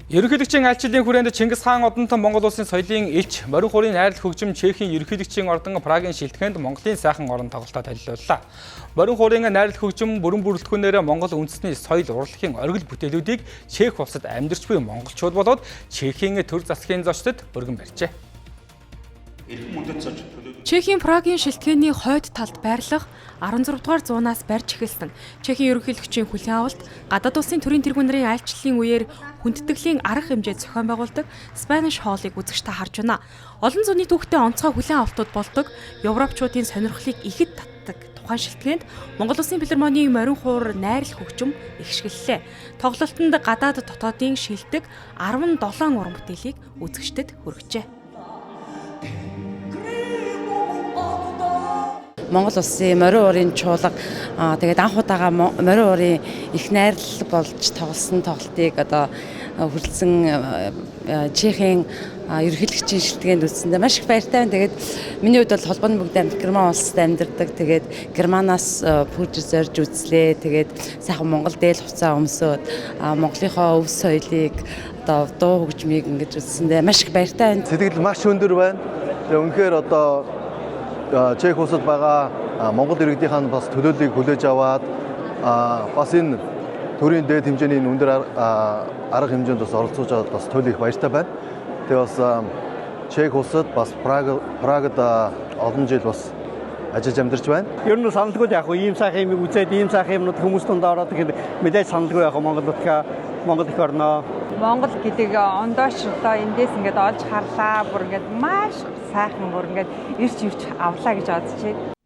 Ерөнхийлөгчийн айлчлалын хүрээнд Чингис хаан одонтон Монгол улсын соёлын элч Морин хуурын найрал хөгжим Чехийн ерөнхийлөгчийн ордон Прагийн шилтгэнд Монголын сайхан орон тоглолтоо танилцууллаа. Морин хуурын найрал хөгжим бүрэн бүрэлдэхүүнээр Монгол үндэсний соёл урлагийн оргил бүтээлүүдийг Чех улсад амьдарч буй монголчууд болоод Чехийн төр засгийн зочдод өргөн барьжээ. Чехийн Прагийн шилтгэний хойд талд байрлах 16 дугаар зуунаас барьж эхэлсэн Чехийн ерөнхийлөгчийн хүлээн авалт гадаад улсын төрийн тэргүүнэрийн айлчлалын үеэр хүндэтгэлийн арга хэмжээ зохион байгуулдаг Spanish Hall-ыг үзэгчтэй харж байна. Олон зууны түүхтэй онцгой хүлээн авалтууд болдог Европчуудын сонирхлыг ихэд татдаг тухайн шилтгэнд Монгол Улсын филармонийн Морин хуур найрал хөгжим ихшгэллээ. Тоглолтод гадаад дотоодын шилдэг 17 уран бүтээлийг үзэгчдэд хүргэжээ. Монгол улсын Морин хуурын чуулга тэгээд анх удаага Морин хуурын их найрал болж тоглосон тоглолтыг одоо хүрэлцэн Чехийн ерөнхийлөгчийн шилтгэнд үзсэндээ маш их баяртай байна. Тэгээд миний хувьд бол холбооны бүгд Герман улсад амьдардаг. Тэгээд Германаас пүүж зорж үзлээ. Тэгээд сайхан Монгол дээл хуцаа өмсөөд Монголынхоо өв соёлыг одоо дуу хөгжмийг ингэж үзсэндээ маш их баяртай байна. Сэтгэл маш өндөр байна. Тэгээд үнэхээр одоо Чех улсад байгаа Монгол иргэдийнхэн бас төлөөллийг хүлээж аваад бас энэ төрийн дээд хэмжээний өндөр арга хэмжээнд бас оролцож аваад бас туйл их баяртай байна. Тэгээ бас Чех улсад бас Прагад олон жил бас ажиллаж амьдарч байна. Ер нь саналгүй яг ийм сайхан юм үзээд ийм сайхан юмнууд хүмүүст донд ороод тэгэхээр мэдээж саналгүй яг Монгол их орноо. Монгол гэдэг ондооч одоо эндээс ингээд олж харлаа бүр ингээд маш сайхан бүр ингээд ирч авлаа гэж бодож байна.